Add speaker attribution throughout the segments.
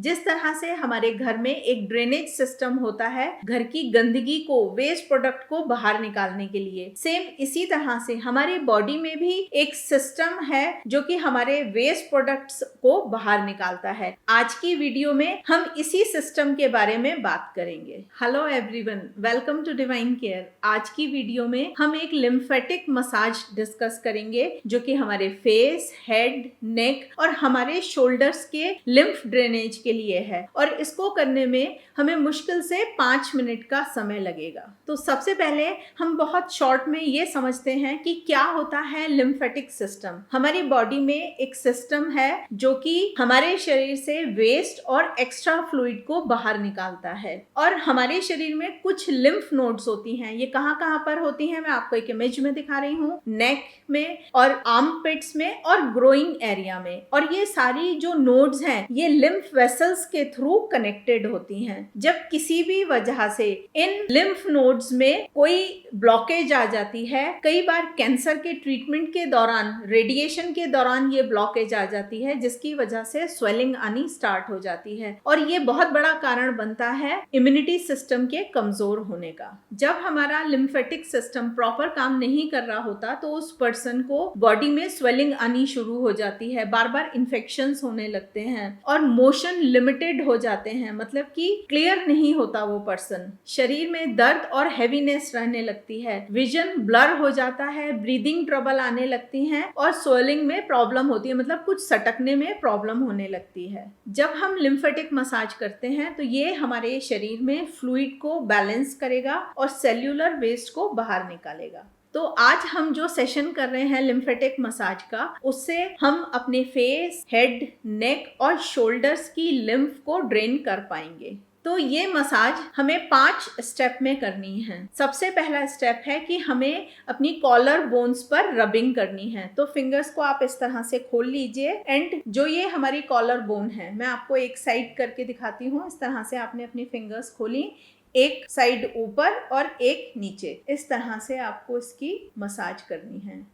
Speaker 1: जिस तरह से हमारे घर में एक ड्रेनेज सिस्टम होता है घर की गंदगी को, वेस्ट प्रोडक्ट को बाहर निकालने के लिए, सेम इसी तरह से हमारी बॉडी में भी एक सिस्टम है जो कि हमारे वेस्ट प्रोडक्ट्स को बाहर निकालता है। आज की वीडियो में हम इसी सिस्टम के बारे में बात करेंगे। Hello everyone, welcome to Divine Care. आज की वीडियो में हम एक लिम्फेटिक मसाज डिस्कस करेंगे जो कि हमारे फेस, हेड, नेक और हमारे शोल्डर्स के लिम्फ ड्रेनेज के लिए है और इसको करने में हमें मुश्किल से 5 मिनट का समय लगेगा। तो सबसे पहले हम बहुत शॉर्ट में ये समझते हैं कि क्या होता है लिम्फेटिक सिस्टम। हमारी बॉडी में एक सिस्टम है जो कि हमारे शरीर से वेस्ट और एक्स्ट्रा फ्लूइड को बाहर निकालता है और हमारे शरीर में कुछ लिम्फ नोड्स होती हैं। ये कहाँ कहाँ पर होती हैं मैं आपको एक इमेज में दिखा रही हूँ, नेक में और आर्मपिट्स में और ग्रोइंग एरिया में। और ये सारी जो नोड्स हैं ये लिम्फ वेसल्स के थ्रू कनेक्टेड होती हैं। जब किसी भी वजह से इन लिम्फ नोड्स में कोई ब्लॉकेज आ जाती है, कई बार कैंसर के ट्रीटमेंट के दौरान, रेडिएशन के दौरान ये ब्लॉकेज आ जाती है जिसकी वजह से स्वेलिंग आनी स्टार्ट हो जाती है और ये बहुत बड़ा कारण बनता है इम्यूनिटी सिस्टम के कमजोर होने का। जब हमारा लिम्फेटिक सिस्टम प्रॉपर काम नहीं कर रहा होता तो उस पर्सन को बॉडी में स्वेलिंग आनी शुरू हो जाती है, बार बार इन्फेक्शंस होने लगते हैं और मोशन लिमिटेड हो जाते हैं, मतलब कि क्लियर नहीं होता वो पर्सन। शरीर में दर्द और हेवीनेस रहने लगती है, विजन ब्लर हो जाता है, ब्रीदिंग ट्रबल आने लगती हैं और स्वेलिंग में प्रॉब्लम होती है, मतलब कुछ सटकने में प्रॉब्लम होने लगती है। जब हम लिम्फेटिक मसाज करते हैं तो ये हमारे शरीर में फ्लूइड को बैलेंस करेगा और सेल्यूलर वेस्ट को बाहर निकालेगा। तो आज हम जो सेशन कर रहे हैं लिम्फेटिक मसाज का, उससे हम अपने फेस, हेड, नेक और शोल्डर्स की लिम्फ को ड्रेन कर पाएंगे। तो ये मसाज हमें 5 स्टेप में करनी है। सबसे पहला स्टेप है कि हमें अपनी कॉलर बोन्स पर रबिंग करनी है। तो फिंगर्स को आप इस तरह से खोल लीजिए एंड जो ये हमारी कॉलर बोन है, मैं आपको एक साइड करके दिखाती हूँ। इस तरह से आपने अपनी फिंगर्स खोली, एक साइड ऊपर और एक नीचे, इस तरह से आपको इसकी मसाज करनी है।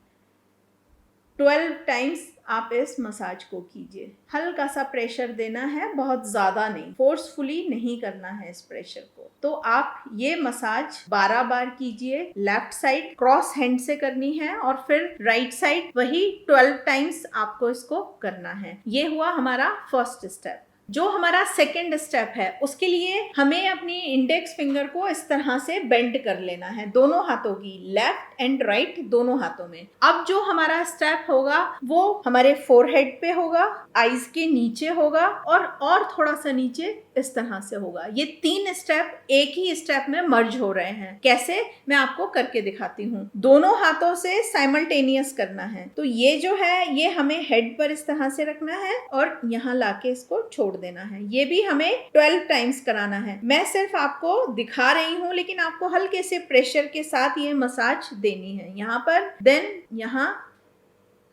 Speaker 1: 12 टाइम्स आप इस मसाज को कीजिए। हल्का सा प्रेशर देना है, बहुत ज्यादा नहीं, फोर्सफुली नहीं करना है इस प्रेशर को। तो आप ये मसाज 12 बार कीजिए। लेफ्ट साइड क्रॉस हैंड से करनी है और फिर राइट साइड वही 12 टाइम्स आपको इसको करना है। ये हुआ हमारा फर्स्ट स्टेप। जो हमारा सेकेंड स्टेप है उसके लिए हमें अपनी इंडेक्स फिंगर को इस तरह से बेंड कर लेना है, दोनों हाथों की, लेफ्ट एंड राइट दोनों हाथों में। अब जो हमारा स्टेप होगा वो हमारे फोरहेड पे होगा, आईज के नीचे होगा और थोड़ा सा नीचे इस तरह से होगा। ये 3 स्टेप एक ही स्टेप में मर्ज हो रहे हैं। कैसे, मैं आपको करके दिखाती हूँ। दोनों हाथों से साइमल्टेनियस करना है। तो ये जो है ये हमें हेड पर इस तरह से रखना है और यहाँ लाके इसको छोड़ देना है। ये भी हमें 12 टाइम्स कराना है। मैं सिर्फ आपको दिखा रही हूँ लेकिन आपको हल्के से प्रेशर के साथ ये मसाज देनी है। यहाँ पर, देन यहाँ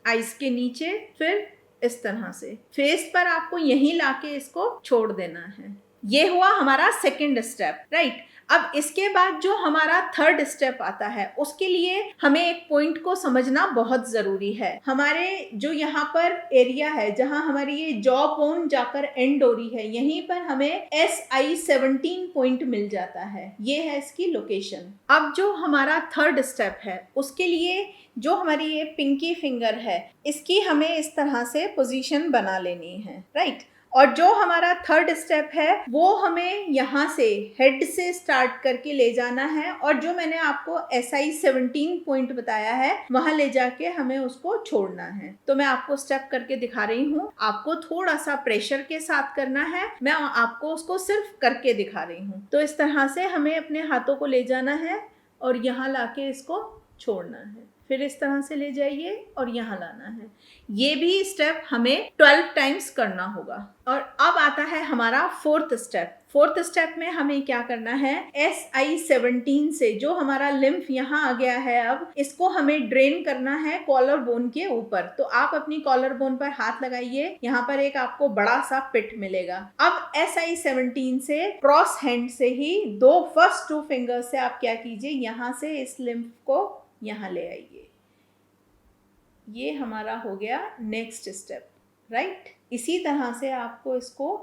Speaker 1: आईज के नीचे, फिर इस तरह से फेस पर आपको यहीं लाके इसको छोड़ देना है। ये हुआ हमारा सेकेंड स्टेप, राइट। अब इसके बाद जो हमारा थर्ड स्टेप आता है उसके लिए हमें एक पॉइंट को समझना बहुत जरूरी है। हमारे जो यहाँ पर एरिया है जहां हमारी ये जॉ बोन जाकर एंड हो रही है, यहीं पर हमें SI17 पॉइंट मिल जाता है। ये है इसकी लोकेशन। अब जो हमारा थर्ड स्टेप है उसके लिए जो हमारी ये पिंकी फिंगर है इसकी हमें इस तरह से पोजीशन बना लेनी है, राइट। और जो हमारा थर्ड स्टेप है वो हमें यहाँ से हेड से स्टार्ट करके ले जाना है और जो मैंने आपको SI17 पॉइंट बताया है वहां ले जाके हमें उसको छोड़ना है। तो मैं आपको स्टेप करके दिखा रही हूँ। आपको थोड़ा सा प्रेशर के साथ करना है, मैं आपको उसको सिर्फ करके दिखा रही हूँ। तो इस तरह से हमें अपने हाथों को ले जाना है और यहाँ लाके इसको छोड़ना है, फिर इस तरह से ले जाइए और यहाँ लाना है। ये भी स्टेप हमें 12 टाइम्स करना होगा। और अब आता है हमारा फोर्थ स्टेप। फोर्थ स्टेप में हमें क्या करना है, SI17 से जो हमारा लिम्फ यहाँ आ गया है अब इसको हमें ड्रेन करना है कॉलर बोन के ऊपर। तो आप अपनी कॉलर बोन पर हाथ लगाइए, यहाँ पर एक आपको बड़ा सा पिट मिलेगा। अब SI17 से क्रॉस हैंड से ही फर्स्ट 2 फिंगर से आप क्या कीजिए, यहाँ से इस लिम्फ को यहाँ ले आइए। ये हमारा हो गया नेक्स्ट स्टेप, राइट। इसी तरह से आपको इसको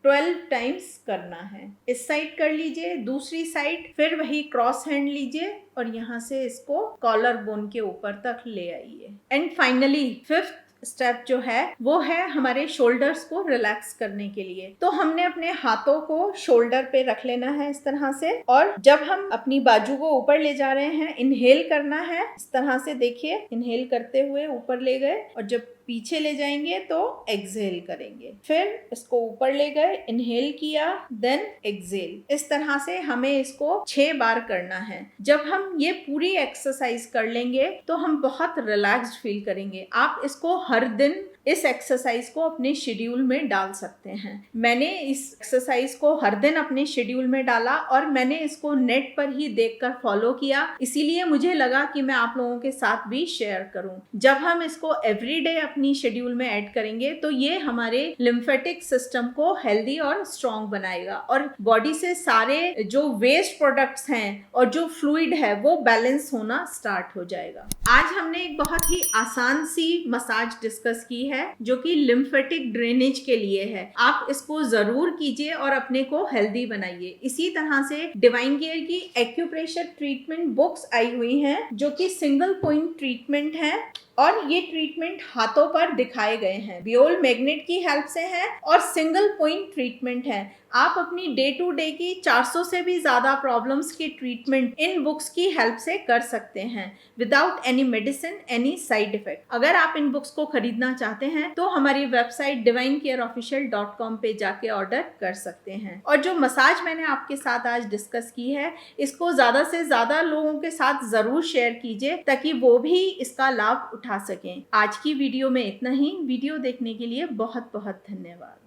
Speaker 1: 12 टाइम्स करना है। इस साइड कर लीजिए, दूसरी साइड फिर वही क्रॉस हैंड लीजिए और यहाँ से इसको कॉलर बोन के ऊपर तक ले आइए। एंड फाइनली फिफ्थ स्टेप जो है वो है हमारे शोल्डर्स को रिलैक्स करने के लिए। तो हमने अपने हाथों को शोल्डर पे रख लेना है इस तरह से, और जब हम अपनी बाजू को ऊपर ले जा रहे हैं इनहेल करना है इस तरह से। देखिए, इनहेल करते हुए ऊपर ले गए और जब पीछे ले जाएंगे तो एक्सहेल करेंगे। फिर इसको ऊपर ले गए, इनहेल किया, देन एक्सहेल। इस तरह से हमें इसको 6 बार करना है। जब हम ये पूरी एक्सरसाइज कर लेंगे तो हम बहुत रिलैक्स्ड फील करेंगे। आप इसको हर दिन इस एक्सरसाइज को अपने शेड्यूल में डाल सकते हैं। मैंने इस एक्सरसाइज को हर दिन अपने शेड्यूल में डाला और मैंने इसको नेट पर ही देखकर फॉलो किया, इसीलिए मुझे लगा कि मैं आप लोगों के साथ भी शेयर करूं। जब हम इसको एवरीडे अपनी शेड्यूल में ऐड करेंगे तो ये हमारे लिम्फेटिक सिस्टम को हेल्दी और स्ट्रॉन्ग बनाएगा और बॉडी से सारे जो वेस्ट प्रोडक्ट्स हैं और जो फ्लूइड है वो बैलेंस होना स्टार्ट हो जाएगा। आज हमने एक बहुत ही आसान सी मसाज डिस्कस की है जो कि लिम्फेटिक ड्रेनेज के लिए है। आप इसको जरूर कीजिए और अपने को हेल्दी बनाइए। इसी तरह से डिवाइन केयर की एक्यूप्रेशर ट्रीटमेंट बुक्स आई हुई हैं जो कि सिंगल पॉइंट ट्रीटमेंट है और ये ट्रीटमेंट हाथों पर दिखाए गए हैं, बियोल मैग्नेट की हेल्प से है और सिंगल पॉइंट ट्रीटमेंट है। आप अपनी डे टू डे की 400 से भी ज्यादा प्रॉब्लम्स की ट्रीटमेंट इन बुक्स की हेल्प से कर सकते हैं without any medicine, any side effect. अगर आप इन बुक्स को खरीदना चाहते हैं तो हमारी वेबसाइट divinecareofficial.com पे जाके ऑर्डर कर सकते हैं। और जो मसाज मैंने आपके साथ आज डिस्कस की है इसको ज्यादा से ज्यादा लोगों के साथ जरूर शेयर कीजिए ताकि वो भी इसका लाभ उठा सकें। आज की वीडियो में इतना ही। वीडियो देखने के लिए बहुत बहुत धन्यवाद।